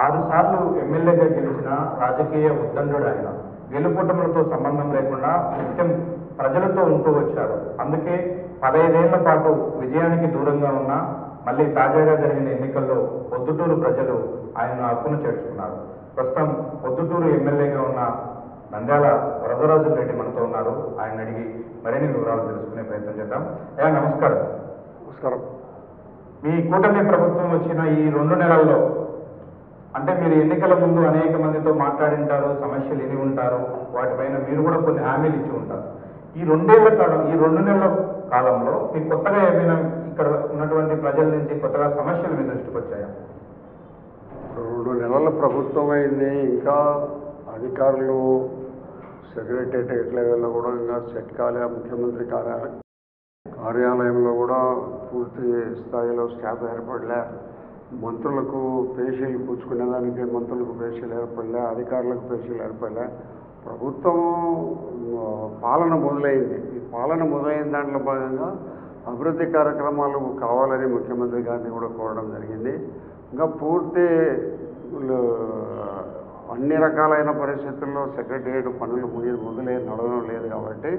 6 సార్లు ఎమ్మెల్యేగా గెలిచిన రాజకీయ ఉద్దండుడు ఆయన. గెలుపోటములతో సంబంధం లేకుండా నిత్యం ప్రజలతో ఉంటూ వచ్చారు. అందుకే 15 ఏళ్ల పాటు విజయానికి దూరంగా ఉన్న మళ్ళీ తాజాగా జరిగిన ఎన్నికల్లో పొద్దుటూరు ప్రజలు ఆయనను హక్కును చేర్చుకున్నారు. ప్రస్తుతం పొద్దుటూరు ఎమ్మెల్యేగా ఉన్న నంద్యాల వరదరాజుల రెడ్డి మనతో ఉన్నారు. ఆయన అడిగి మరిన్ని వివరాలు తెలుసుకునే ప్రయత్నం చేద్దాం. నమస్కారం. నమస్కారం. మీ కూటమి ప్రభుత్వం వచ్చిన ఈ 2 నెలల్లో అంటే మీరు ఎన్నికల ముందు అనేక మందితో మాట్లాడింటారు, సమస్యలు విని ఉంటారు, వాటిపైన మీరు కూడా కొన్ని హామీలు ఇచ్చి ఉంటారు. ఈ 2 నెలల కాలంలో మీకు కొత్తగా ఏమైనా ఇక్కడ ఉన్నటువంటి ప్రజల నుంచి కొత్తగా సమస్యలు మీ దృష్టికి వచ్చాయా? 2 నెలల ప్రభుత్వం అయింది. ఇంకా అధికారులు సెక్రటేరియట్ లెవెల్లో కూడా ఇంకా సెట్ కాలే. ముఖ్యమంత్రి కార్యాలయంలో కూడా పూర్తి స్థాయిలో స్టాఫ్ ఏర్పడలే. మంత్రులకు పేషీలు కూర్చుకునేదానికి మంత్రులకు పేషీలు ఏర్పడలే, అధికారులకు పేషీలు ఏర్పడలే. ప్రభుత్వం పాలన మొదలైంది. ఈ పాలన మొదలైన దాంట్లో భాగంగా అభివృద్ధి కార్యక్రమాలు కావాలని ముఖ్యమంత్రి గారిని కూడా కోరడం జరిగింది. ఇంకా పూర్తి అన్ని రకాలైన పరిస్థితుల్లో సెక్రటేరియట్ పనులు నడవడం లేదు కాబట్టి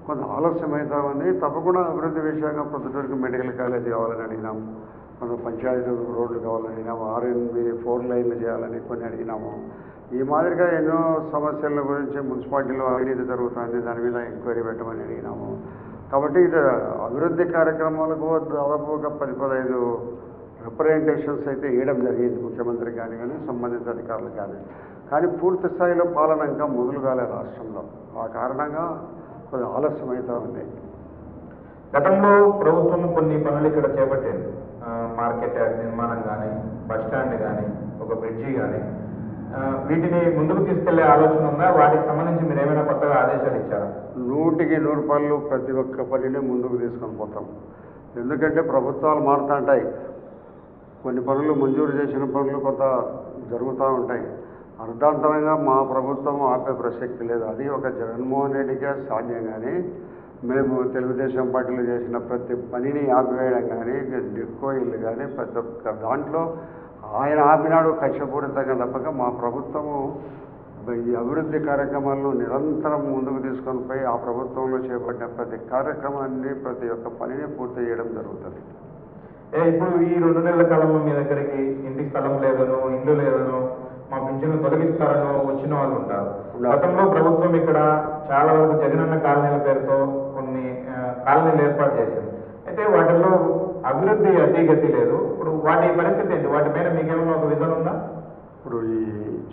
కొంత ఆలస్యమవుతా ఉంది. తప్పకుండా అభివృద్ధి విషయంగా పొద్దుటూరుకి మెడికల్ కాలేజ్ కావాలని అడిగినాము, కొంత పంచాయతీ రోడ్లు కావాలని అడిగినాము, RNB 4 లైన్లు చేయాలని కొన్ని అడిగినాము. ఈ మాదిరిగా ఎన్నో సమస్యల గురించి మున్సిపాలిటీలో అవినీతి జరుగుతుంది, దాని మీద ఎంక్వైరీ పెట్టమని అడిగినాము. కాబట్టి ఇది అభివృద్ధి కార్యక్రమాలకు దాదాపు ఒక 10-15 రిప్రజెంటేషన్స్ అయితే ఇవ్వడం జరిగింది ముఖ్యమంత్రి కానీ సంబంధిత అధికారులు కానీ పూర్తి స్థాయిలో పాలన ఇంకా మొదలు కాలే రాష్ట్రంలో. ఆ కారణంగా కొంచెం ఆలస్యం అవుతూ ఉంది. గతంలో ప్రభుత్వం కొన్ని పనులు ఇక్కడ చేపట్టింది. మార్కెట్ యార్డ్ నిర్మాణం కానీ, బస్టాండ్ కానీ, ఒక బ్రిడ్జి కానీ, వీటిని ముందుకు తీసుకెళ్లే ఆలోచన ఉందా? వాటికి సంబంధించి మీరు ఏమైనా కొత్తగా ఆదేశాలు ఇచ్చారా? 100కి 100 ప్రతి ఒక్క పనిని ముందుకు తీసుకొని పోతాం. ఎందుకంటే ప్రభుత్వాలు మారుతుంటాయి. కొన్ని పనులు మంజూరు చేసిన పనులు కొంత జరుగుతూ ఉంటాయి. అర్ధాంతరంగా మా ప్రభుత్వం ఆపే ప్రసక్తి లేదు. అది ఒక జగన్మోహన్ రెడ్డికే సాధ్యం. కానీ మేము తెలుగుదేశం పార్టీలో చేసిన ప్రతి పనిని ఆపివేయడం కానీ, డిక్కో ఇల్లు కానీ ప్రతి ఒక్క దాంట్లో ఆయన ఆపినాడు కక్షపూరితంగా తప్పక మా ప్రభుత్వము ఈ అభివృద్ధి కార్యక్రమాలను నిరంతరం ముందుకు తీసుకొని పోయి ఆ ప్రభుత్వంలో చేపట్టిన ప్రతి కార్యక్రమాన్ని ప్రతి ఒక్క పనిని పూర్తి చేయడం జరుగుతుంది. ఇప్పుడు ఈ 2 నెలల కాలంలో మీ దగ్గరికి ఇంటి స్థలం లేదనో, ఇల్లు లేదనో, మా పింఛన్లు తొలగిస్తారనో వచ్చిన వాళ్ళు ఉంటారు. గతంలో ప్రభుత్వం ఇక్కడ చాలా వరకు జగనన్న కాలనీల పేరుతో కొన్ని కాలనీలు ఏర్పాటు చేసింది. అయితే వాటిల్లో అభివృద్ధి అతిగతి లేదు. ఇప్పుడు వాటి పరిస్థితి ఏంటి? వాటిపైన మీకేమన్నా ఒక విజన్ ఉందా? ఇప్పుడు ఈ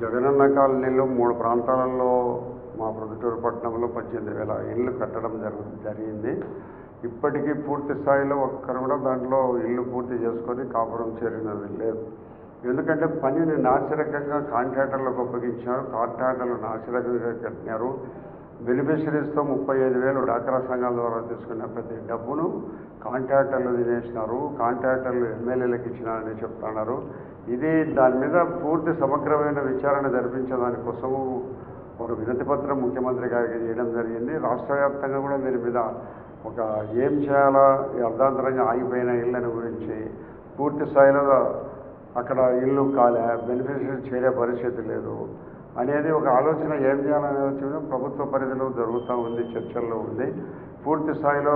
జగనన్న కాలనీలో 3 ప్రాంతాలలో మా ప్రొద్దుటూరు పట్టణంలో 18,000 ఇళ్ళు కట్టడం జరిగింది. ఇప్పటికీ పూర్తి స్థాయిలో ఒక్కరు కూడా దాంట్లో ఇల్లు పూర్తి చేసుకొని కాపురం చేరినది లేదు. ఎందుకంటే పనిని నాసిరకంగా కాంట్రాక్టర్లకు అప్పగించారు. కాంట్రాక్టర్లు నాసిరకంగా కట్టినారు. బెనిఫిషరీస్తో 35,000 డాక్రా సంఘాల ద్వారా తీసుకున్న ప్రతి డబ్బును కాంట్రాక్టర్లు తినేసినారు. కాంట్రాక్టర్లు ఎమ్మెల్యేలకు ఇచ్చినారని చెప్తున్నారు. ఇది దాని మీద పూర్తి సమగ్రమైన విచారణ జరిపించే దానికోసము ఒక వినతి పత్రం ముఖ్యమంత్రి గారికి చేయడం జరిగింది. రాష్ట్ర వ్యాప్తంగా కూడా దీని మీద ఒక ఏం చేయాలా, అర్ధాంతరంగా ఆగిపోయిన ఇళ్ళని గురించి పూర్తి స్థాయిలో అక్కడ ఇల్లు కాలే, బెనిఫిషరీ చేరే పరిస్థితి లేదు అనేది ఒక ఆలోచన ఏం చేయాలనే వచ్చిన ప్రభుత్వ పరిధిలో జరుగుతూ ఉంది, చర్చల్లో ఉంది. పూర్తి స్థాయిలో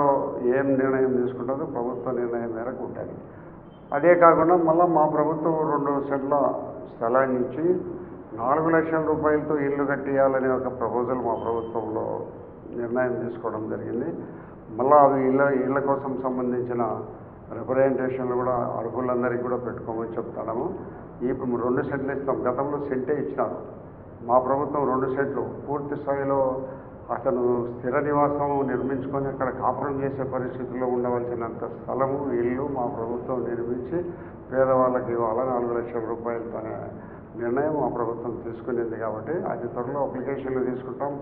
ఏం నిర్ణయం తీసుకుంటుందో ప్రభుత్వ నిర్ణయం మేరకు ఉంటుంది. అదే కాకుండా మళ్ళీ మా ప్రభుత్వం 2 సెంట్ల స్థలాన్ని ఇచ్చి 4 లక్షల రూపాయలతో ఇల్లు కట్టియాలనే ఒక ప్రపోజల్ మా ప్రభుత్వంలో నిర్ణయం తీసుకోవడం జరిగింది. మళ్ళీ అది ఇళ్ళ కోసం సంబంధించిన రిప్రజెంటేషన్లు కూడా అర్హులందరికీ కూడా పెట్టుకోమని చెప్తాము. ఇప్పుడు 2 సెంట్లు ఇస్తాం. గతంలో సెంటే ఇచ్చినారు. మా ప్రభుత్వం 2 సెంట్లు పూర్తి స్థాయిలో అతను స్థిర నివాసం నిర్మించుకొని అక్కడ కాపురం చేసే పరిస్థితుల్లో ఉండవలసినంత స్థలము, ఇల్లు మా ప్రభుత్వం నిర్మించి పేదవాళ్ళకి ఇవ్వాల 4 లక్షల రూపాయలతో నిర్ణయం మా ప్రభుత్వం తీసుకునేది. కాబట్టి అది త్వరలో అప్లికేషన్లు తీసుకుంటాం.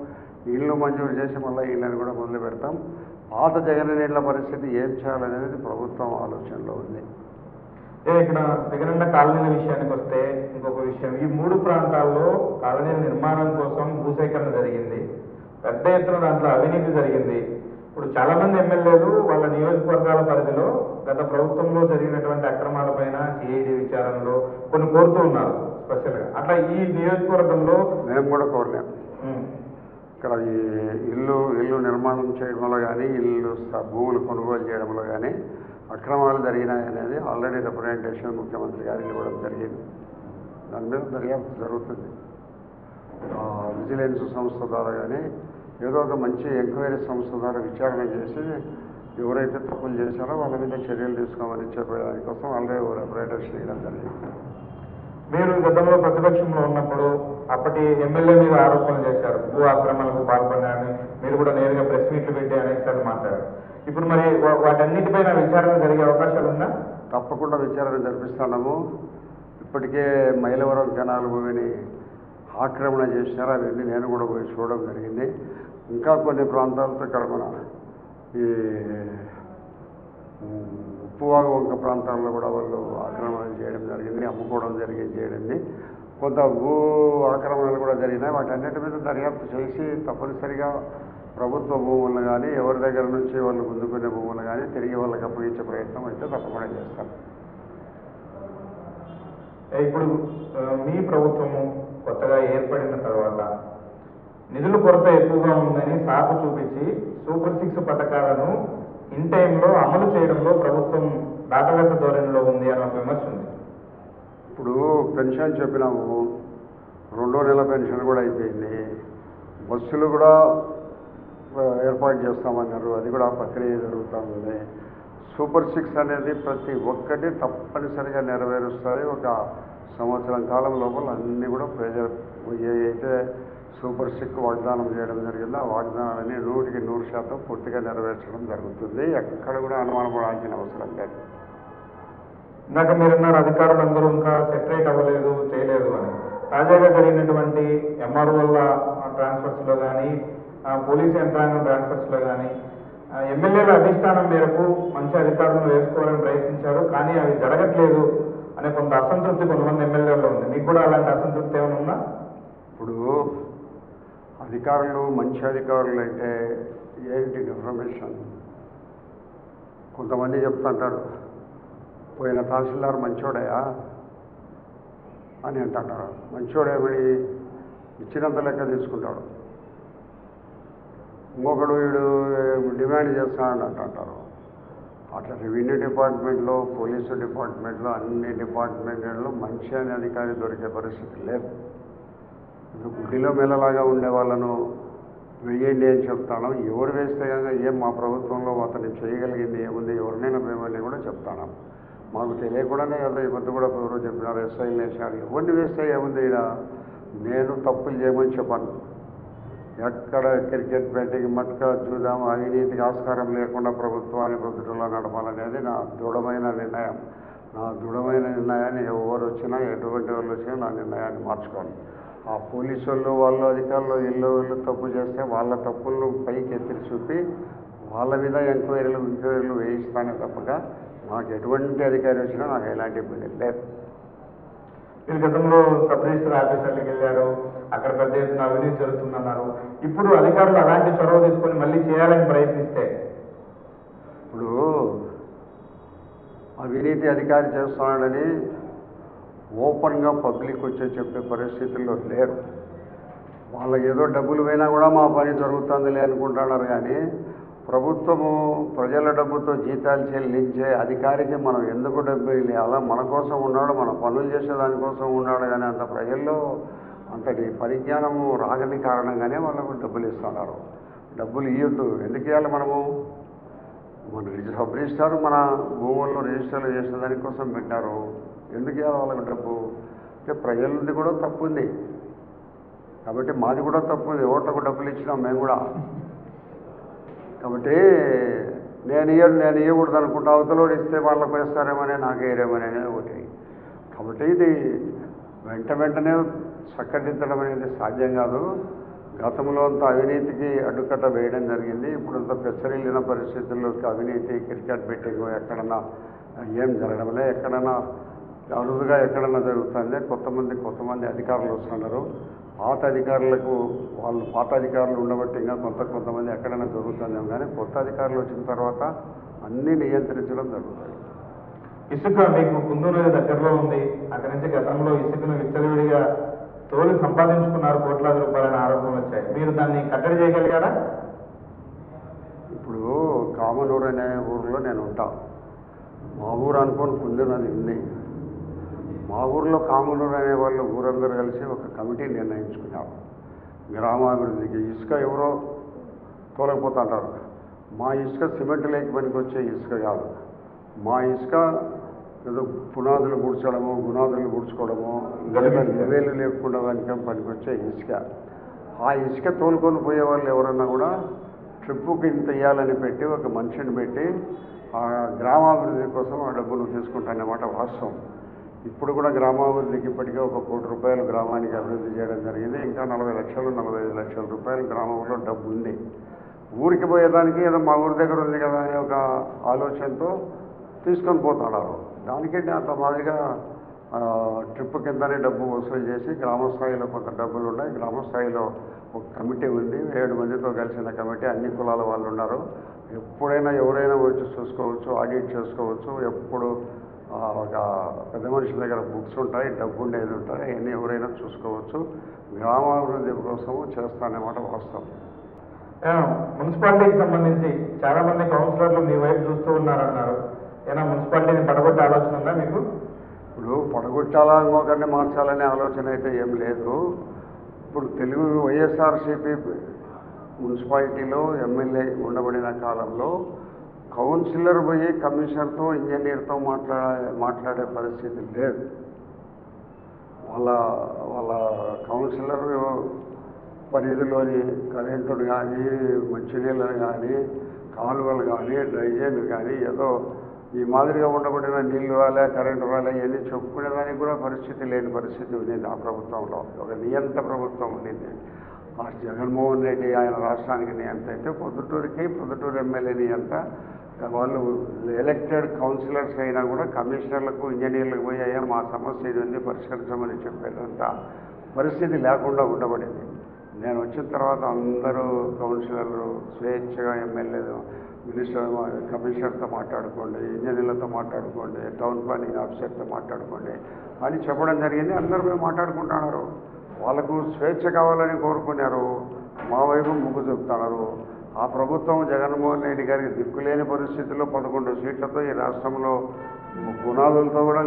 ఇళ్ళు మంజూరు చేసి మళ్ళీ ఇళ్ళని కూడా మొదలు పెడతాం. పాత జగనన్న పరిస్థితి ఏం చేయాలనేది ప్రభుత్వం ఆలోచనలో ఉంది. ఇక్కడ జగనన్న కాలనీల విషయానికి వస్తే ఇంకొక విషయం, ఈ 3 ప్రాంతాల్లో కాలనీల నిర్మాణం కోసం భూసేకరణ జరిగింది. పెద్ద ఎత్తున దాంట్లో అవినీతి జరిగింది. ఇప్పుడు చాలా మంది ఎమ్మెల్యేలు వాళ్ళ నియోజకవర్గాల పరిధిలో గత ప్రభుత్వంలో జరిగినటువంటి అక్రమాలపైన సిఐడి విచారణలో కొన్ని కోరుతూ ఉన్నారు. స్పెషల్గా. అట్లా ఈ నియోజకవర్గంలో మేము కూడా కోరలేం. ఉమ్, ఇక్కడ ఈ ఇల్లు నిర్మాణం చేయడంలో కానీ భూములు కొనుగోలు చేయడంలో కానీ అక్రమాలు జరిగినాయి అనేది ఆల్రెడీ రిప్రజెంటేషన్ ముఖ్యమంత్రి గారికి ఇవ్వడం జరిగింది. దాని మీద దర్యాప్తు జరుగుతుంది. విజిలెన్స్ సంస్థ ద్వారా కానీ ఏదో ఒక మంచి ఎంక్వైరీ సంస్థ ద్వారా విచారణ చేసి ఎవరైతే తప్పులు చేశారో వాళ్ళ మీద చర్యలు తీసుకోమని చెప్పేదానికోసం ఆల్రెడీ రిప్రజెంటేషన్ ఇవ్వడం జరిగింది. మీరు గతంలో ప్రతిపక్షంలో ఉన్నప్పుడు అప్పటి ఎమ్మెల్యే మీద ఆరోపణలు చేశారు, భూ ఆక్రమణలకు పాల్పడినారని. మీరు కూడా నేరుగా ప్రెస్ మీట్లు పెట్టి అనేకసార్లు మాట్లాడారు. ఇప్పుడు మరి వాటన్నిటిపైన విచారణ జరిగే అవకాశాలు ఉందా? తప్పకుండా విచారణ జరిపిస్తున్నాము. ఇప్పటికే మైలవరం కెనాల్ భూమిని ఆక్రమణ చేసినారు. అవన్నీ నేను కూడా పోయి చూడడం జరిగింది. ఇంకా కొన్ని ప్రాంతాలతో ఇక్కడ మన ఈ ఉప్పువాగు వంక ప్రాంతాల్లో కూడా వాళ్ళు ఆక్రమణలు చేయడం జరిగింది, అమ్ముకోవడం చేయడండి. కొంత భూ ఆక్రమణలు కూడా జరిగినాయి. వాటన్నిటి మీద దర్యాప్తు చేసి తప్పనిసరిగా ప్రభుత్వ భూములను కానీ ఎవరి దగ్గర నుంచి వాళ్ళు గుంజుకునే భూములు కానీ తిరిగి వాళ్ళకి అప్పగించే ప్రయత్నం అయితే తప్పకుండా చేస్తాం. ఇప్పుడు మీ ప్రభుత్వము కొత్తగా ఏర్పడిన తర్వాత నిధుల కొరత ఎక్కువగా ఉందని సాకు చూపించి సూపర్ 6 పథకాలను ఇన్ టైంలో అమలు చేయడంలో ప్రభుత్వం దాటవేత ధోరణిలో ఉంది అన్న విమర్శ ఉంది. ఇప్పుడు పెన్షన్ చెప్పినాము, 2వ నెల పెన్షన్ కూడా అయిపోయింది. బస్సులు కూడా ఏర్పాటు చేస్తామన్నారు, అది కూడా ప్రక్రియ జరుగుతుంది. సూపర్ 6 అనేది ప్రతి ఒక్కటి తప్పనిసరిగా నెరవేరుస్తుంది. ఒక సంవత్సరం కాలం లోపల అన్నీ కూడా అయితే సూపర్ 6 వాగ్దానం చేయడం జరిగిందో ఆ వాగ్దానాలన్నీ 100% పూర్తిగా నెరవేర్చడం జరుగుతుంది. ఎక్కడ కూడా అనుమానపడాల్సిన అవసరం లేదు. ఇందాక మీరున్నారు అధికారులందరూ ఇంకా సెపరేట్ అవ్వలేదు, చేయలేదు అని. తాజాగా జరిగినటువంటి ఎంఆర్ఓల ట్రాన్స్ఫర్స్లో కానీ పోలీసు యంత్రాంగం ట్రాన్స్ఫర్స్లో కానీ ఎమ్మెల్యేల అధిష్టానం మేరకు మంచి అధికారులను వేసుకోవాలని ప్రయత్నించారు, కానీ అవి జరగట్లేదు అనే కొంత అసంతృప్తి కొంతమంది ఎమ్మెల్యేల్లో ఉంది. మీకు కూడా అలాంటి అసంతృప్తి ఏమైనా ఉందా? ఇప్పుడు అధికారులు మంచి అధికారులు అంటే ఏంటి ఇన్ఫర్మేషన్? కొంతమంది చెప్తుంటాడు, పోయిన తహసీల్దార్ మంచోడయా అని అంటుంటాడు. మంచోడేమని ఇచ్చినంత లెక్క తీసుకుంటాడు. ఇంకొకడు వీడు డిమాండ్ చేస్తాడని అంటుంటారు. అట్లా రెవెన్యూ డిపార్ట్మెంట్లో, పోలీసు డిపార్ట్మెంట్లో, అన్ని డిపార్ట్మెంట్లో మంచి అనే అధికారి దొరికే పరిస్థితి లేదు. గుడిలో మెల్లలాగా ఉండే వాళ్ళను వెయ్యండి అని చెప్తాను. ఎవరు వేస్తే కనుక ఏం మా ప్రభుత్వంలో అతను చేయగలిగింది ఏముంది, ఎవరినైనా మేమని కూడా చెప్తాను. మాకు తెలియకుండానే కదా ఈ పొద్దు కూడా ఎవరో చెప్పినారు ఎస్ఐలు వేసాడు. ఎవరిని వేస్తే ఏముంది? ఇక్కడ నేను తప్పులు చేయమని చెప్పాను. ఎక్కడ క్రికెట్ బ్యాటింగ్ మట్కా చూద్దాం అవినీతికి ఆస్కారం లేకుండా ప్రభుత్వాన్ని ప్రభుత్వంలో నడపాలనేది నా దృఢమైన నిర్ణయం. నా దృఢమైన నిర్ణయాన్ని ఎవరు వచ్చినా ఎటువంటి వాళ్ళు వచ్చినా నా నిర్ణయాన్ని మార్చుకోవాలి. ఆ పోలీసు వాళ్ళు అధికారులు ఇల్లు తప్పు చేస్తే వాళ్ళ తప్పులను పైకి ఎత్తి చూపి వాళ్ళ మీద ఎంక్వైరీలు వేయిస్తానే తప్పక నాకు ఎటువంటి అధికారి వచ్చినా నాకు ఎలాంటి ఇబ్బంది లేదు. మీరు గతంలో సబ్ రిజిస్టర్ ఆఫీసర్లకు వెళ్ళారు, అక్కడ పెద్ద ఎత్తున అవినీతి జరుగుతుందన్నారు. ఇప్పుడు అధికారులు అలాంటి చొరవ తీసుకొని మళ్ళీ చేయాలని ప్రయత్నిస్తే ఇప్పుడు అవినీతి అధికారి చేస్తున్నాడని ఓపెన్గా పబ్లిక్ వచ్చే చెప్పే పరిస్థితుల్లో లేరు. వాళ్ళకి ఏదో డబ్బులు పోయినా కూడా మా పని జరుగుతుందిలే అనుకుంటున్నారు. కానీ ప్రభుత్వము ప్రజల డబ్బుతో జీతాలు చెల్లించే అధికారికి మనం ఎందుకు డబ్బులు ఇవ్వాలి? మన కోసం ఉన్నాడు, మన పనులు చేసే దానికోసం ఉన్నాడు. కానీ అంత ప్రజల్లో అంతటి పరిజ్ఞానము రాగని కారణంగానే వాళ్ళకు డబ్బులు ఇస్తున్నారు. డబ్బులు ఇవ్వద్దు. ఎందుకు ఇవ్వాలి? మనము మన సబ్ రిజిస్టార్ మన భూముల్లో రిజిస్టర్లు చేసే దానికోసం పెట్టారు. ఎందుకు ఇవ్వాలి వాళ్ళకి డబ్బు? అంటే ప్రజలది కూడా తప్పు ఉంది కాబట్టి మాది కూడా తప్పు ఉంది. ఓట్లకు డబ్బులు ఇచ్చినాం మేము కూడా. కాబట్టి నేను ఇవ్వకూడదు అనుకుంటా, అవతలోడు ఇస్తే వాళ్ళకు వేస్తారేమని నాకు వేయరేమని ఒకటి. కాబట్టి ఇది వెంటనే చక్కదిద్దడం అనేది సాధ్యం కాదు. గతంలో అంత అవినీతికి అడ్డుకట్ట వేయడం జరిగింది. ఇప్పుడు అంత పెచ్చరిల్లిన పరిస్థితుల్లోకి అవినీతి క్రికెట్ బెట్టింగ్ ఎక్కడన్నా ఏం జరగడంలే. ఎక్కడన్నా అరుదుగా ఎక్కడన్నా జరుగుతుంది. కొంతమంది అధికారులు వస్తున్నారు. పాత అధికారులు ఉండబట్టి ఇంకా కొంతమంది ఎక్కడైనా జరుగుతుందేమో. కానీ కొత్త అధికారులు వచ్చిన తర్వాత అన్నీ నియంత్రించడం జరుగుతుంది. ఇసుక మీకు కుందు నది దగ్గరలో ఉంది, అక్కడి నుంచి గతంలో ఇసుకను విచ్చలవిడిగా తోలి సంపాదించుకున్నారు, కోట్లాది రూపాయలైన ఆరోపణలు వచ్చాయి. మీరు దాన్ని కట్టడి చేయగలిగారా? ఇప్పుడు కామనూరు అనే ఊరిలో నేను ఉంటా. మా ఊరు అనుకోని కుందు నది ఉంది. మా ఊరిలో కామనూరు అనే వాళ్ళు ఊరందరూ కలిసి ఒక కమిటీ నిర్ణయించుకున్నారు. గ్రామాభివృద్ధికి ఇసుక ఎవరో తోలకపోతుంటారు. మా ఇసుక సిమెంట్ లేక పనికి వచ్చే ఇసుక కాదు. మా ఇసుక ఏదో పునాదులు పూడ్చడము, గునాదులు పూడ్చుకోవడము, లెవేలు లేకుండా దానికి పనికొచ్చే ఇసుక. ఆ ఇసుక తోలుకొని పోయే వాళ్ళు ఎవరన్నా కూడా ట్రిప్పుకి ఇంత ఇవ్వాలని పెట్టి ఒక మనిషిని పెట్టి ఆ గ్రామాభివృద్ధి కోసం ఆ డబ్బులు తీసుకుంటానన్నమాట వాస్తవం. ఇప్పుడు కూడా గ్రామాభివృద్ధికి ఇప్పటికే ఒక 1 కోటి రూపాయలు గ్రామానికి అభివృద్ధి చేయడం జరిగింది. ఇంకా 40 లక్షలు 45 లక్షల రూపాయలు గ్రామంలో డబ్బు ఉంది. ఊరికి పోయేదానికి ఏదో మా ఊరి దగ్గర ఉంది కదా అనే ఒక ఆలోచనతో తీసుకొని పోతున్నారు. దానికంటే అంత మాదిరిగా ట్రిప్ కిందనే డబ్బు వసూలు చేసి గ్రామ స్థాయిలో కొంత డబ్బులు ఉన్నాయి. గ్రామ స్థాయిలో ఒక కమిటీ ఉంది, 7 మందితో కలిసిన కమిటీ, అన్ని కులాల వాళ్ళు ఉన్నారు. ఎప్పుడైనా ఎవరైనా వచ్చి చూసుకోవచ్చు, ఆడిట్ చేసుకోవచ్చు. ఎప్పుడు ఒక పెద్ద మనుషుల దగ్గర బుక్స్ ఉంటాయి, డబ్బు ఉండేది ఉంటాయి, అవన్నీ ఎవరైనా చూసుకోవచ్చు. గ్రామాభివృద్ధి కోసం చేస్తానన్నమాట వాస్తవం. మున్సిపాలిటీకి సంబంధించి చాలా మంది కౌన్సిలర్లు మీ వైపు చూస్తూ ఉన్నారన్నారు. ఏమైనా మున్సిపాలిటీని పడగొట్టే ఆలోచన ఉందా మీకు? ఇప్పుడు పడగొట్టాలా, ఇంకొకరిని మార్చాలనే ఆలోచన అయితే ఏం లేదు. ఇప్పుడు తెలుగు వైఎస్ఆర్సీపీ మున్సిపాలిటీలో ఎమ్మెల్యే ఉండబడిన కాలంలో కౌన్సిలర్ పోయి కమిషనర్తో, ఇంజనీర్తో మాట్లాడే పరిస్థితి లేదు. వాళ్ళ కౌన్సిలర్ పరిధిలోని కరెంటును కానీ, మంచినీళ్ళను కానీ, కాలువలు కానీ, డ్రైనేజీలు కానీ ఏదో ఈ మాదిరిగా ఉండబడిన నీళ్లు రాలే, కరెంటు రాలే ఇవన్నీ చెప్పుకునేదానికి కూడా పరిస్థితి లేని పరిస్థితి ఉంది ఆ ప్రభుత్వంలో. ఒక నియంత ప్రభుత్వం ఉండింది. ఆ జగన్మోహన్ రెడ్డి ఆయన రాష్ట్రానికి నియంత అయితే పొద్దుటూరు ఎమ్మెల్యే నియంత. వాళ్ళు ఎలక్టెడ్ కౌన్సిలర్స్ అయినా కూడా కమిషనర్లకు, ఇంజనీర్లకు పోయి అయ్యా మా సమస్య ఇది ఉంది పరిష్కరించమని చెప్పేదంత పరిస్థితి లేకుండా ఉండబడింది. నేను వచ్చిన తర్వాత అందరూ కౌన్సిలర్లు స్వేచ్ఛగా ఎమ్మెల్యేలు, మినిస్టర్, కమిషనర్తో మాట్లాడుకోండి, ఇంజనీర్లతో మాట్లాడుకోండి, టౌన్ ప్లానింగ్ ఆఫీసర్తో మాట్లాడుకోండి అని చెప్పడం జరిగింది. అందరూ మేము మాట్లాడుకుంటున్నారు. వాళ్ళకు స్వేచ్ఛ కావాలని కోరుకున్నారు. మా వైపు మొగ్గు చూపుతున్నారు. ఆ ప్రభుత్వం జగన్మోహన్ రెడ్డి గారికి దిక్కులేని పరిస్థితుల్లో 11 సీట్లతో ఈ రాష్ట్రంలో పునాదులతో కూడా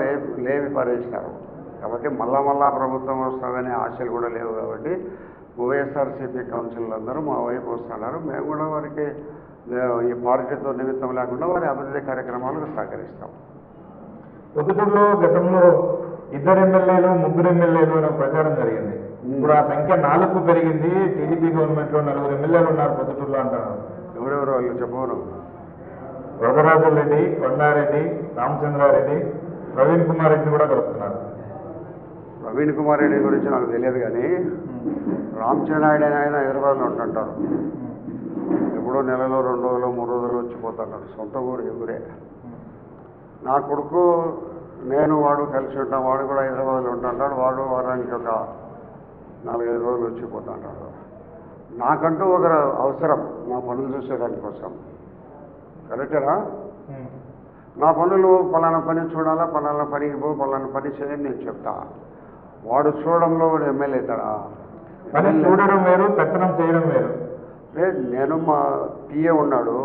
లేవి పారేసినారు. కాబట్టి మళ్ళా ప్రభుత్వం వస్తుందనే ఆశలు కూడా లేవు. కాబట్టి వైఎస్ఆర్సీపీ కౌన్సిల్ అందరూ మా వైపు వస్తున్నారు. మేము కూడా వారికి ఈ పార్టీతో నిమిత్తం లేకుండా వారి అభివృద్ధి కార్యక్రమాలకు సహకరిస్తాం. పొద్దుటూరులో గతంలో 2 ఎమ్మెల్యేలు 3 ఎమ్మెల్యేలు అనే ప్రచారం జరిగింది. ఇప్పుడు ఆ సంఖ్య 4కు పెరిగింది. టీడీపీ గవర్నమెంట్లో 4 ఎమ్మెల్యేలు ఉన్నారు పొద్దుటూరులో అంటారు. ఎవరెవరు వాళ్ళు చెప్పవరు? వరదరాజురెడ్డి, కొండారెడ్డి, రామచంద్రారెడ్డి, ప్రవీణ్ కుమార్ రెడ్డి కూడా కలుపుతున్నారు. ప్రవీణ్ కుమార్ రెడ్డి గురించి నాకు తెలియదు కానీ రామచంద్రారెడ్డి ఆయన హైదరాబాద్లో ఉంటుంటారు. ఎప్పుడో నెలలో 2 రోజులు 3 రోజులు వచ్చిపోతుంటారు. సొంత ఊరు ఎగురే. నా కొడుకు నేను వాడు కలిసి ఉంటాం. వాడు కూడా హైదరాబాద్లో ఉంటుంటాడు. వాడు వారానికి ఒక 4-5 రోజులు వచ్చిపోతుంటాడు. నాకంటూ ఒక అవసరం నా పనులు చూసేదాని కోసం. కరెక్టేనా? నా పనులు పలానా పని చూడాలా, పలానా పనికి పో, పలానా పని చేయండి నేను చెప్తా. వాడు చూడడంలో వాడు ఎమ్మెల్యే అవుతాడా? పని చూడడం వేరు, పెత్తనం చేయడం వేరు. నేను మా పిఏ ఉన్నాడు,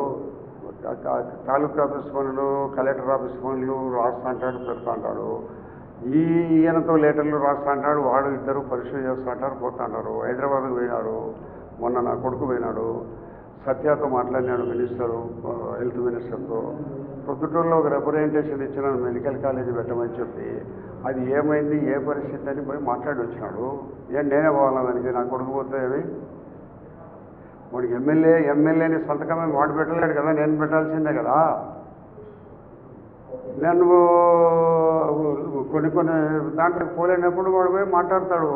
తాలూకా ఆఫీస్ పనులు, కలెక్టర్ ఆఫీస్ పనులు రాస్తా అంటాడు, పెడతా అంటాడు. ఈయనతో లెటర్లు రాస్తా అంటాడు. వాడు ఇద్దరు పరిశీలన చేస్తూ అంటారు, పోతుంటారు. హైదరాబాద్కు పోయినాడు. మొన్న నా కొడుకు పోయినాడు. సత్యతో మాట్లాడినాడు మినిస్టరు, హెల్త్ మినిస్టర్తో. పొద్దుటూరులో ఒక రిప్రజెంటేషన్ ఇచ్చినాను మెడికల్ కాలేజీ పెట్టమని చెప్పి. అది ఏమైంది, ఏ పరిస్థితి అని పోయి మాట్లాడి వచ్చినాడు. నేనే పోవాలా దానికి? నా కొడుకు పోతే ఏమి? వాడికి ఎమ్మెల్యేని సంతకమే వాడు పెట్టలేడు కదా, నేను పెట్టాల్సిందే కదా. నేను కొన్ని దాంట్లోకి పోలేనప్పుడు వాడు పోయి మాట్లాడతాడు.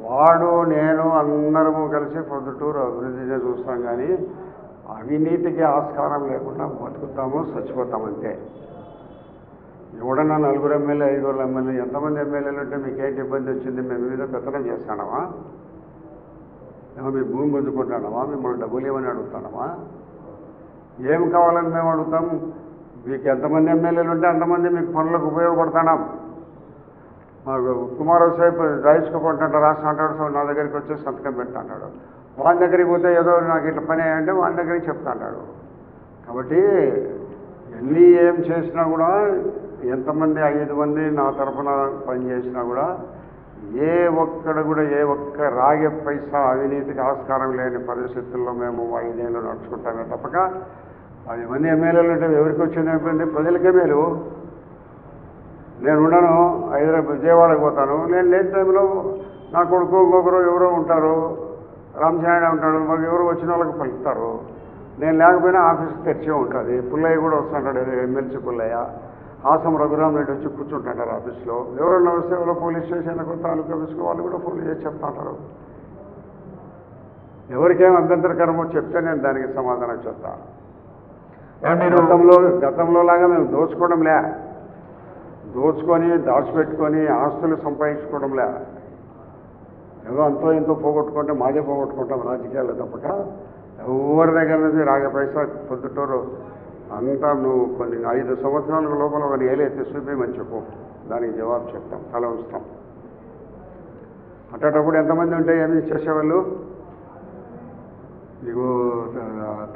వాడు నేను అందరము కలిసి పొద్దుటూరు అభివృద్ధిని చూస్తాం కానీ అవినీతికి ఆస్కారం లేకుండా బతుకుతాము, చచ్చిపోతామంతే. ఎవడన్నా 4 ఎమ్మెల్యే 5 ఎమ్మెల్యే ఎంతమంది ఎమ్మెల్యేలు ఉంటే మీకేంటి ఇబ్బంది వచ్చింది? మేము మీద పెత్తనం చేస్తానమా? మీ భూమి గుంజుకుంటానమా? మిమ్మల్ని డబ్బులు ఏమని అడుగుతానమా? ఏం కావాలని మేము అడుగుతాం? మీకు ఎంతమంది ఎమ్మెల్యేలు ఉంటే అంతమంది మీకు పనులకు ఉపయోగపడుతున్నాం. మాకు కుమారస్వామి రాయించుకోకుంటాడు రాష్ట్రం అంటాడు. సో నా దగ్గరికి వచ్చి సంతకం పెడతాడు. వాని దగ్గరికి పోతే ఏదో నాకు ఇట్లా పని అంటే వాని దగ్గరికి చెప్తాడు. కాబట్టి ఎన్ని ఏం చేసినా కూడా ఎంతమంది 5 మంది నా తరఫున పనిచేసినా కూడా ఏ ఒక్క రాగే పైసా అవినీతికి ఆస్కారం లేని పరిస్థితుల్లో మేము 5 ఏళ్ళు నడుచుకుంటామే తప్పక 10 మంది ఎమ్మెల్యేలు అంటే ఎవరికి వచ్చింది అయిపోయింది, ప్రజలకే మేలు. నేను ఉన్నాను విజయవాడకు పోతాను, నేను లేని టైంలో నా కొడుకు ఇంకొకరు ఎవరో ఉంటారు, రామచంద్ర ఉంటాడు, మాకు ఎవరు వచ్చిన వాళ్ళకి పలుకుతారు. నేను లేకపోయినా ఆఫీస్ తెరిచే ఉంటుంది. పుల్లయ్య కూడా వస్తుంటాడు, ఎమ్మెల్సీ పుల్లయ్య. హాసం రఘురామ్ రెడ్డి వచ్చి కూర్చుంటారు ఆఫీస్లో. ఎవరన్నా వస్తే ఎవరో పోలీస్ స్టేషన్లకు తాలూకా ఆఫీస్కి వాళ్ళు కూడా ఫోన్ చేసి చెప్తుంటారు. ఎవరికేం అభ్యంతరకరమో చెప్తే నేను దానికి సమాధానం చెప్తాను. గతంలో లాగా మేము దోచుకోవడంలే, దోచుకొని దాచిపెట్టుకొని ఆస్తులు సంపాదించుకోవడంలే. ఏదో అంతో ఎంతో పోగొట్టుకుంటే మాదే పోగొట్టుకుంటాం రాజకీయాలు తప్పక ఎవరి దగ్గర నుంచి రాగే పైసా పొద్దుటూరు అంతా నువ్వు కొన్ని 5 సంవత్సరాల లోపల ఒక ఏళ్ళు ఎత్తి చూపించమని చెప్పు, దానికి జవాబు చెప్తాం, తల ఉంచుతాం. అట్టేటప్పుడు ఎంతమంది ఉంటే ఏమి చేసేవాళ్ళు? నీకు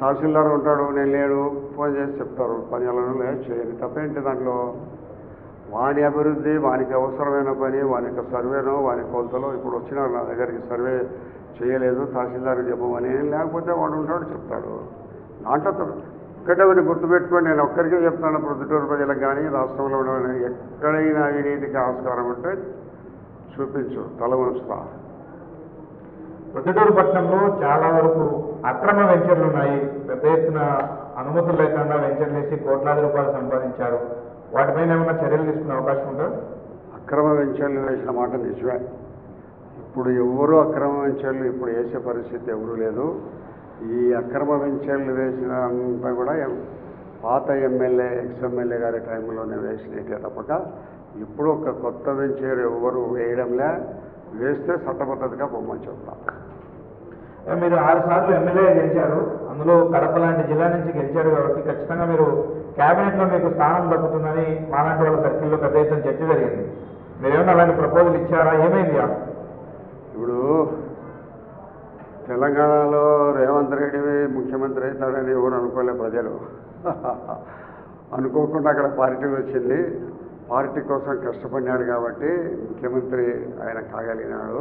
తహసీల్దార్ ఉంటాడు, నేను లేడు, ఫోన్ చేసి చెప్తారు పనులను లేదు చేయాలి. తప్పేంటి దాంట్లో? వాని అభివృద్ధి, వానికి అవసరమైన పని, వాని యొక్క సర్వేనో వాని కొలతలో ఇప్పుడు వచ్చిన నా దగ్గరికి సర్వే చేయలేదు తహసీల్దార్కి చెప్పమని, లేకపోతే వాడు ఉంటాడు చెప్తాడు. దాంట్లో ఒకటి గుర్తుపెట్టుకొని నేను ఒక్కరికే చెప్తాను, ప్రొద్దుటూరు ప్రజలకు కానీ రాష్ట్రంలో ఎక్కడైనా అవినీతికి ఆస్కారం ఉంటే చూపించు, తల ఉంచుతా. ప్రొద్దుటూరు పట్టణంలో చాలా వరకు అక్రమ వెంచర్లు ఉన్నాయి. పెద్ద ఎత్తున అనుమతులు లేకుండా వెంచర్లు వేసి కోట్లాది రూపాయలు సంపాదించారు. వాటిపైన ఏమైనా చర్యలు తీసుకునే అవకాశం ఉందా? అక్రమ వెంచర్లు వేసిన మాట నిజమే. ఇప్పుడు ఎవరు అక్రమ వెంచర్లు ఇప్పుడు వేసే పరిస్థితి ఎవరూ లేదు. ఈ అక్రమ వెంచర్లు వేసినంతా కూడా పాత ఎమ్మెల్యే ఎక్స్ఎమ్మెల్యే గారి టైంలోనే వేసినట్టే తప్పక ఇప్పుడు ఒక కొత్త వెంచర్ ఎవరు వేయడంలే. వేస్తే చట్టబద్ధతగా పొమ్మని చెప్తాం. మీరు 6 సార్లు ఎమ్మెల్యే గెలిచారు, అందులో కడప లాంటి జిల్లా నుంచి గెలిచారు కాబట్టి ఖచ్చితంగా మీరు క్యాబినెట్లో మీకు స్థానం దక్కుతుందని మాలాంటి వాళ్ళ సర్కిల్లో పెద్ద ఎత్తున చర్చ జరిగింది. మీరేమన్నా అలాంటి ప్రపోజల్ ఇచ్చారా? ఏమైంది? ఇప్పుడు తెలంగాణలో రేవంత్ రెడ్డి ముఖ్యమంత్రి అవుతాడని ఎవరు అనుకోలే ప్రజలు. అనుకోకుండా అక్కడ పార్టీ వచ్చింది. పార్టీ కోసం కష్టపడినాడు కాబట్టి ముఖ్యమంత్రి ఆయన కాగలిగినాడు,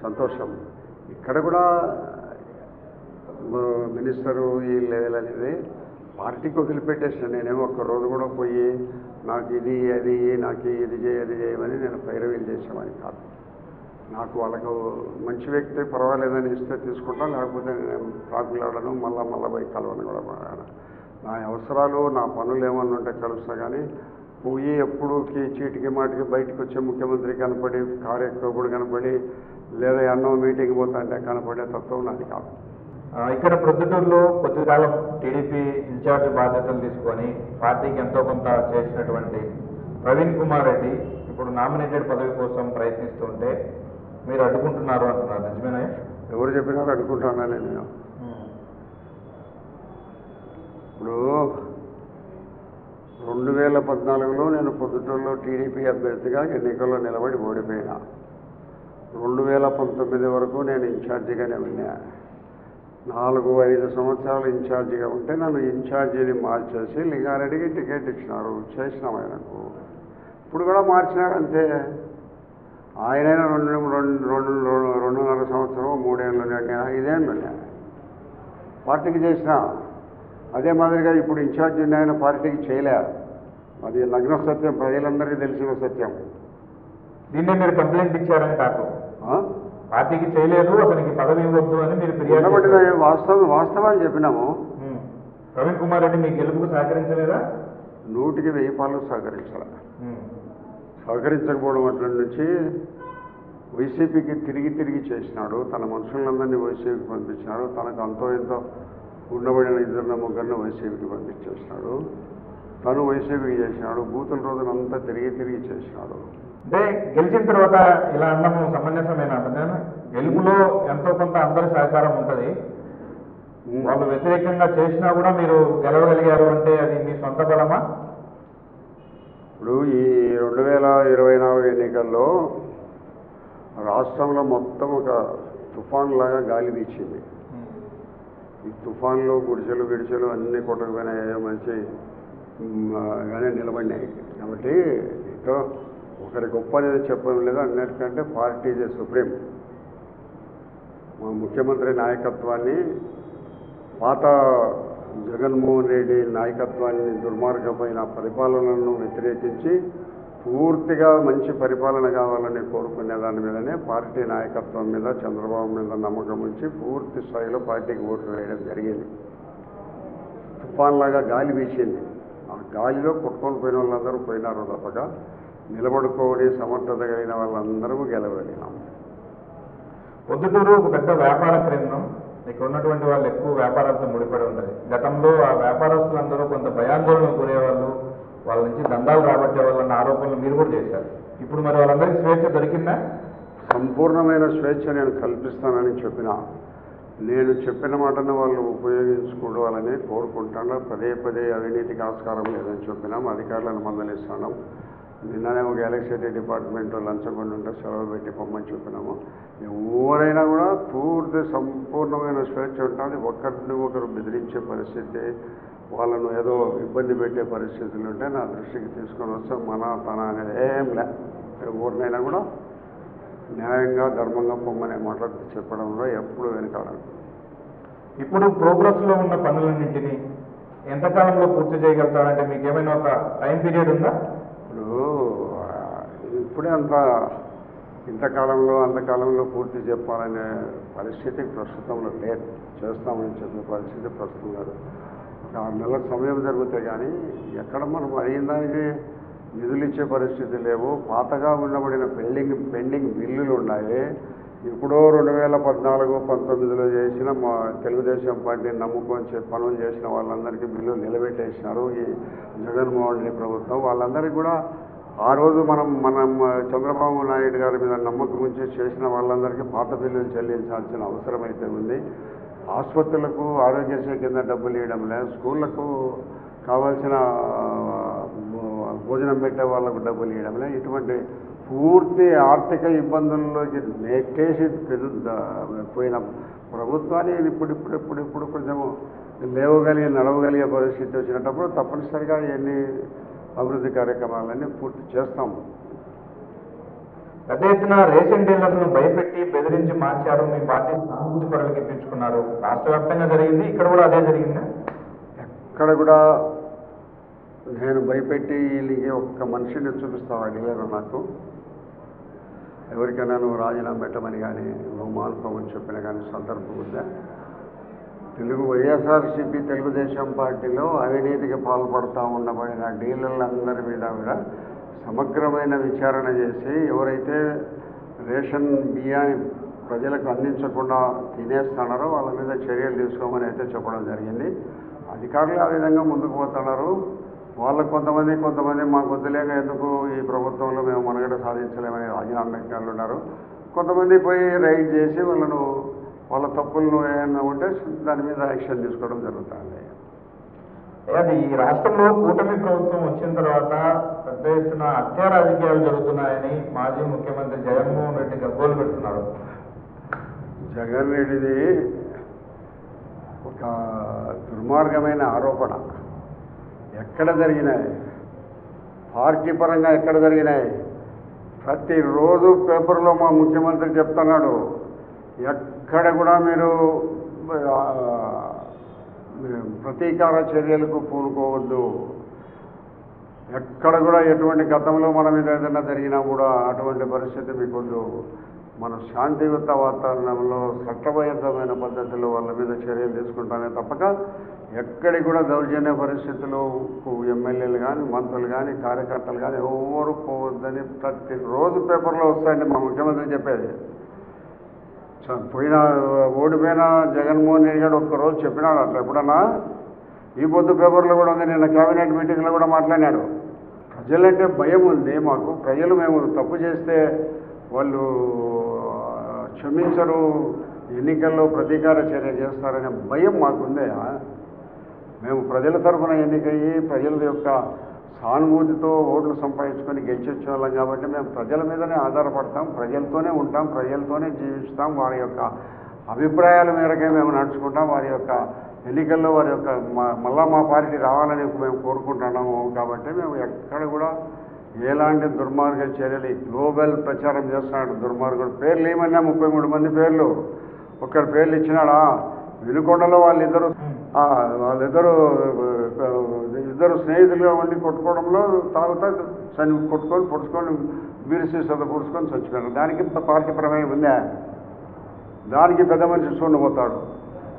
సంతోషం. ఇక్కడ కూడా మినిస్టరు ఈ లెవెల్ అనేది పార్టీకి వదిలిపెట్టేసాను. నేనేమో ఒక్కరోజు కూడా పోయి నాకు ఇది అది నాకు ఇది చేయమని నేను పైరవీలు చేసామని కాదు. నాకు వాళ్ళకు మంచి వ్యక్తి పర్వాలేదని ఇస్తే తీసుకుంటాం, లేకపోతే నేను ప్రాకులాడను, మళ్ళా పోయి కలవను కూడా. నా అవసరాలు నా పనులు ఏమన్నా ఉంటే కలుస్తా. కానీ పోయి ఎప్పుడు చీటికి మాటికి బయటకు వచ్చే ముఖ్యమంత్రి కనపడి, కార్యక్రముడు కనపడి, లేదా ఎన్నో మీటింగ్ పోతాంటే కనపడే తత్వం నాది కాదు. ఇక్కడ ప్రొద్దుటూరులో కొద్దికాలం టీడీపీ ఇన్ఛార్జ్ బాధ్యతలు తీసుకొని పార్టీకి ఎంతో కొంత చేసినటువంటి ప్రవీణ్ కుమార్ రెడ్డి ఇప్పుడు నామినేటెడ్ పదవి కోసం ప్రయత్నిస్తుంటే మీరు అడ్డుకుంటున్నారు అంటున్నారు, నిజమేనా? ఎవరు చెప్పినారో అడ్డుకుంటున్నానే నేను. ఇప్పుడు 2014లో నేను పొద్దుటూరులో టీడీపీ అభ్యర్థిగా ఎన్నికల్లో నిలబడి ఓడిపోయినా. 2019 వరకు నేను ఇన్ఛార్జిగానే ఉన్నా. 4-5 సంవత్సరాలు ఇన్ఛార్జిగా ఉంటే నన్ను ఇన్ఛార్జిని మార్చేసి లింగారెడ్డికి టికెట్ ఇచ్చినారు, చేసినాం ఆయనకు. ఇప్పుడు కూడా మార్చినారు అంతే. ఆయనైనా 2.5 సంవత్సరం 3 ఏళ్ళు, 5 ఏళ్ళు పార్టీకి చేసిన. అదే మాదిరిగా ఇప్పుడు ఇన్ఛార్జ్ ఆయన పార్టీకి చేయలే. అది నగ్న సత్యం, ప్రజలందరికీ తెలిసిన సత్యం. దీన్ని మీరు కంప్లైంట్ ఇచ్చారని కాదు, పార్టీకి చేయలేదు, అతనికి పదవి ఇవ్వద్దు అని మీరు ఫిర్యాదు. వాస్తవాలు చెప్పినాము. ప్రవీణ్ కుమార్ రెడ్డి మీ గెలుపుకు సహకరించలేదా? 100% సహకరించాల. సహకరించకపోవడం అట్ల నుంచి వైసీపీకి తిరిగి చేసినాడు. తన మనుషులందరినీ వైసీపీకి పంపించినాడు. తనకు అంతో ఎంతో ఉండబడిన 2-3 వైసీపీకి పంపించేసినాడు. తను వైసీపీకి చేసినాడు. బూతుల రోజునంతా తిరిగి చేసినాడు. అంటే గెలిచిన తర్వాత ఇలా అన్నము సమంజసమేనా? గెలుపులో ఎంతో కొంత అందరి సహకారం ఉంటుంది. వాళ్ళు వ్యతిరేకంగా చేసినా కూడా మీరు గెలవగలిగారు అంటే అది మీ సొంత బలమా? ఇప్పుడు ఈ 2024 ఎన్నికల్లో రాష్ట్రంలో మొత్తం ఒక తుఫాన్ లాగా గాలి వీచింది. ఈ తుఫాన్లు గుడిసెలు అన్నీ కొట్టకపోయినాయో మంచి గానే నిలబడినాయి. కాబట్టి ఇటో ఒకరి గొప్ప అనేది చెప్పడం లేదు. అన్నిటికంటే పార్టీ ఈజ్ సుప్రీం. మా ముఖ్యమంత్రి నాయకత్వాన్ని, పాత జగన్మోహన్ రెడ్డి నాయకత్వాన్ని, దుర్మార్గమైన పరిపాలనను వ్యతిరేకించి పూర్తిగా మంచి పరిపాలన కావాలని కోరుకునే దాని మీదనే పార్టీ నాయకత్వం మీద, చంద్రబాబు మీద నమ్మకం ఉంచి పూర్తి స్థాయిలో పార్టీకి ఓట్లు వేయడం జరిగింది. తుఫాన్ లాగా గాలి వీచింది. ఆ గాలిలో కొట్టుకొని పోయిన వాళ్ళందరూ పోయినారు తప్పక నిలబడుకోని సమర్థత కలిగిన వాళ్ళందరూ గెలవగలిగినాం. పొద్దుటూరు ఒక పెద్ద వ్యాపార కేంద్రం. ఇక్కడ ఉన్నటువంటి వాళ్ళు ఎక్కువ వ్యాపారాలతో ముడిపడి ఉంటుంది. గతంలో ఆ వ్యాపారస్తులందరూ కొంత భయాందోళనకు గురేవాళ్ళు, వాళ్ళ నుంచి దందాలు రాబట్టే వాళ్ళన్న ఆరోపణలు మీరు కూడా చేశారు. ఇప్పుడు మరి వాళ్ళందరికీ స్వేచ్ఛ దొరికిందా? సంపూర్ణమైన స్వేచ్ఛ నేను కల్పిస్తానని నేను చెప్పిన మాటను వాళ్ళు ఉపయోగించుకోవాలని కోరుకుంటాను. పదే అవినీతికి ఆస్కారం లేదని చెప్పినాం. అధికారులను మందలిస్తున్నాం. నిన్ననే ఒక ఎలక్ట్రిసిటీ డిపార్ట్మెంట్ లంచగొండ ఉంటే సెలవు పెట్టి పొమ్మని చెప్పినాము. ఎవరైనా కూడా సంపూర్ణమైన స్వేచ్ఛ ఉంటుంది. ఒకరిని ఒకరు బెదిరించే పరిస్థితి, వాళ్ళను ఏదో ఇబ్బంది పెట్టే పరిస్థితులు ఉంటే నా దృష్టికి తీసుకొని వస్తే తన అనేది ఏం లే. ఎవరినైనా కూడా న్యాయంగా ధర్మంగా పొమ్మనే మాటలు చెప్పడంలో ఎప్పుడు వెనకాడను. ఇప్పుడు ప్రోగ్రెస్లో ఉన్న పనులన్నింటినీ ఎంతకాలంలో పూర్తి చేయగలుగుతారంటే మీకు ఏమైనా ఒక టైం పీరియడ్ ఉందా? ఇప్పుడే అంతకాలంలో పూర్తి చెప్పాలనే పరిస్థితి ప్రస్తుతంలో లేదు. చేస్తామని చెప్పే పరిస్థితి ప్రస్తుతం లేదు. ఒక 6 నెలల సమయం జరిగితే కానీ ఎక్కడ మనం అడిగిన దానికి నిధులు ఇచ్చే పరిస్థితి లేవు. పాతగా ఉండబడిన పెండింగ్ బిల్లులు ఉన్నాయి. ఇప్పుడు 2014-19లో చేసిన మా తెలుగుదేశం పార్టీని నమ్ముకొని పనులు చేసిన వాళ్ళందరికీ బిల్లులు నిలబెట్టేసినారు ఈ జగన్మోహన్ రెడ్డి ప్రభుత్వం. వాళ్ళందరికీ కూడా ఆ రోజు మనం చంద్రబాబు నాయుడు గారి మీద నమ్మకం ఉంచి చేసిన వాళ్ళందరికీ పాత బిల్లులు చెల్లించాల్సిన అవసరం అయితే ఉంది. ఆసుపత్రులకు ఆరోగ్యశ్రీ కింద డబ్బులు ఇవ్వడం లేదు. స్కూళ్లకు కావాల్సిన భోజనం పెట్టే వాళ్ళకు డబ్బులు ఇవ్వడం లేదు. ఇటువంటి పూర్తి ఆర్థిక ఇబ్బందుల్లోకి నెట్టేసి పోయిన ప్రభుత్వాన్ని ఇప్పుడు కొంచెం నడవగలిగే పరిస్థితి వచ్చినప్పుడు తప్పనిసరిగా ఎన్ని అభివృద్ధి కార్యక్రమాలన్నీ పూర్తి చేస్తాము. పెద్ద ఎత్తున రేషన్ డీలర్లను భయపెట్టి బెదిరించి మార్చారు. మీ పార్టీ సానుభూతి పరులకు ఇప్పించుకున్నారు. రాష్ట్ర వ్యాప్తంగా జరిగింది, ఇక్కడ కూడా అదే జరిగిందా? ఎక్కడ కూడా నేను భయపెట్టి వీళ్ళకి ఒక్క మనిషిని చూపిస్తావా డీలర్ నాకు ఎవరికైనా నువ్వు రాజీనామా పెట్టమని కానీ నువ్వు మానుకోమని చెప్పిన కానీ సందర్భం ఉందా? వైఎస్ఆర్సీపీ తెలుగుదేశం పార్టీలో అవినీతికి పాల్పడుతూ ఉండబడిన డీలర్లందరి మీద కూడా సమగ్రమైన విచారణ చేసి ఎవరైతే రేషన్ బియ్యాన్ని ప్రజలకు అందించకుండా తినేస్తున్నారో వాళ్ళ మీద చర్యలు తీసుకోమని అయితే చెప్పడం జరిగింది. అధికారులు ఆ విధంగా ముందుకు పోతున్నారు. వాళ్ళకు కొంతమంది మాకు వద్దులేక ఎందుకు ఈ ప్రభుత్వంలో మేము మనుగడ సాధించలేమని రాజీనామాలు ఉన్నారు. కొంతమంది పోయి రైడ్ చేసి వాళ్ళ తప్పులను ఏమైనా ఉంటే దాని మీద యాక్షన్ తీసుకోవడం జరుగుతుంది. అది ఈ రాష్ట్రంలో కూటమి ప్రభుత్వం వచ్చిన తర్వాత పెద్ద ఎత్తున హత్యా రాజకీయాలు జరుగుతున్నాయని మాజీ ముఖ్యమంత్రి జగన్మోహన్ రెడ్డి గగ్గోలు పెడుతున్నారు. జగన్ రెడ్డిది ఒక దుర్మార్గమైన ఆరోపణ. ఎక్కడ జరిగినాయి, పార్టీ పరంగా ఎక్కడ జరిగినాయి, ప్రతిరోజు పేపర్లో మా ముఖ్యమంత్రి చెప్తున్నాడు ఎక్కడ కూడా మీరు ప్రతీకార చర్యలకు పూనుకోవద్దు. ఎక్కడ కూడా ఎటువంటి గతంలో మన మీద ఏదైనా జరిగినా కూడా అటువంటి పరిస్థితి మీకొద్దు. మన శాంతియుత వాతావరణంలో చట్టబద్ధమైన పద్ధతిలో వాళ్ళ మీద చర్యలు తీసుకుంటానే తప్పక ఎక్కడికి కూడా దౌర్జన్య పరిస్థితులు ఎమ్మెల్యేలు కానీ మంత్రులు కానీ కార్యకర్తలు కానీ ఎవరు పోవద్దని ప్రతిరోజు పేపర్లో వస్తాయండి మా ముఖ్యమంత్రి చెప్పేది. ఓడిపోయిన జగన్మోహన్ రెడ్డి గారు ఒక్కరోజు చెప్పినాడు అట్లా. ఎప్పుడన్నా ఈ పొద్దు పేపర్లో కూడా ఉంది. నిన్న క్యాబినెట్ మీటింగ్లో కూడా మాట్లాడినాడు. ప్రజలంటే భయం ఉంది మాకు. ప్రజలు మేము తప్పు చేస్తే వాళ్ళు క్షమించరు, ఎన్నికల్లో ప్రతీకార చర్య చేస్తారనే భయం మాకుందే. మేము ప్రజల తరఫున ఎన్నికయ్యి ప్రజల యొక్క సానుభూతితో ఓట్లు సంపాదించుకొని గెలిచొచ్చే వాళ్ళం కాబట్టి మేము ప్రజల మీదనే ఆధారపడతాం, ప్రజలతోనే ఉంటాం, ప్రజలతోనే జీవిస్తాం. వారి యొక్క అభిప్రాయాల మేరకే మేము నడుచుకుంటాం. వారి యొక్క ఎన్నికల్లో వారి యొక్క మళ్ళా మా పార్టీ రావాలని మేము కోరుకుంటున్నాము. కాబట్టి మేము ఎక్కడ కూడా ఎలాంటి దుర్మార్గ చర్యలు గ్లోబల్ ప్రచారం చేస్తున్నాడు దుర్మార్గుడు. పేర్లు ఏమన్నా 33 మంది పేర్లు, ఒక్కరి పేర్లు ఇచ్చినాడా? వినుకొండలో వాళ్ళిద్దరు స్నేహితులుగా ఉండి కొట్టుకోవడంలో తాగుతా కొట్టుకొని పొడుచుకొని బీరు సీసాతో పొడుచుకొని చచ్చిపోయారు. దానికి పార్టీ ప్రమేయం ఉందా? దానికి పెద్ద మనిషి చూడబోతాడు.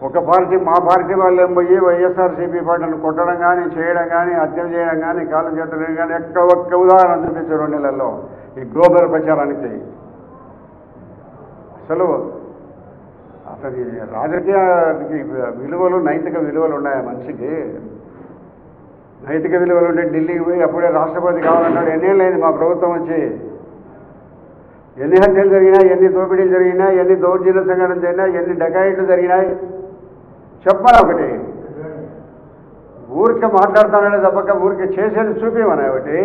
ఒక పార్టీ మా పార్టీ వాళ్ళు పోయి వైఎస్ఆర్సీపీ పార్టీని కొట్టడం కానీ, చేయడం కానీ, హత్య చేయడం కానీ, కాళ్ళు చేతలు కానీ ఒక్క ఉదాహరణ చూపించారు 2 నెలల్లో ఈ గ్లోబల్ ప్రచారానికి. అసలు అతని రాజకీయానికి విలువలు, నైతిక విలువలు ఉన్నాయా మనిషికి? నైతిక విలువలు ఉంటే ఢిల్లీకి పోయి అప్పుడే రాష్ట్రపతి కావాలన్నాడు. ఎన్నేళ్ళైంది మా ప్రభుత్వం వచ్చి? ఎన్ని హత్యలు జరిగినాయి, ఎన్ని దోపిడీలు జరిగినాయి, ఎన్ని దౌర్జన్య సంఘటన జరిగినాయి, ఎన్ని డకాయిట్లు జరిగినాయి చెప్పాలి. ఒకటి ఊరికే మాట్లాడుతాననే తప్పక ఊరికే చేసేది చూపిమని. ఒకటి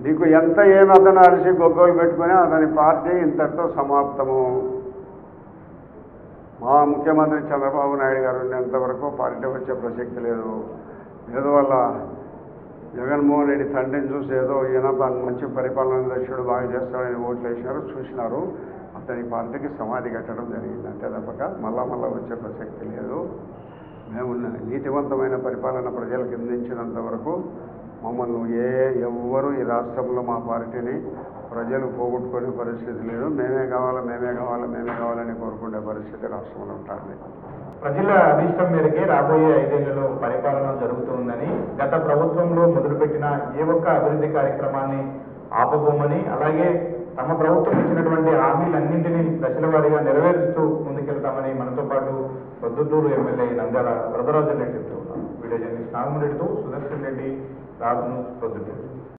నీకు ఎంత ఏమి అతను అరిసి గొగ్గోలు పెట్టుకుని అతని పార్టీ ఇంతటితో సమాప్తము. మా ముఖ్యమంత్రి చంద్రబాబు నాయుడు గారు ఉండేంతవరకు పార్టీ వచ్చే ప్రసక్తి లేదు. ఏదో వల్ల జగన్మోహన్ రెడ్డి తండ్రిని చూసి ఏదో ఈయన మంచి పరిపాలన దర్శకుడు బాగా చేస్తాడని ఓట్లు వేసినారు, చూసినారు. అతని పార్టీకి సమాధి కట్టడం జరిగింది. అంతే తప్పక మళ్ళా వచ్చే ప్రసక్తి లేదు. మేము నీతివంతమైన పరిపాలన ప్రజలకు అందించినంత వరకు మమ్మల్ని ఎవ్వరూ ఈ రాష్ట్రంలో మా పార్టీని ప్రజలు పోగొట్టుకునే పరిస్థితి లేదు. మేమే కావాలని కోరుకునే పరిస్థితి రాష్ట్రంలో ఉంటుంది. ప్రజల అభిష్టం మేరకే రాబోయే 5 ఏళ్లలో పరిపాలన జరుగుతుందని, గత ప్రభుత్వంలో మొదలుపెట్టిన ఏ ఒక్క అభివృద్ధి కార్యక్రమాన్ని ఆపబోమని, అలాగే తమ ప్రభుత్వం ఇచ్చినటువంటి హామీలన్నింటినీ దశల వారీగా నెరవేరుస్తూ ముందుకెళ్తామని మనతో పాటు ప్రొద్దుటూరు ఎమ్మెల్యే నంద్యాల వరదరాజన్ రెడ్డి చెప్తూ ఉన్నారు. వీడియో జర్నలిస్ట్ నాగమరెడ్డితో సుదర్శన్ రెడ్డి, రాజు, ప్రొద్దుటూరు.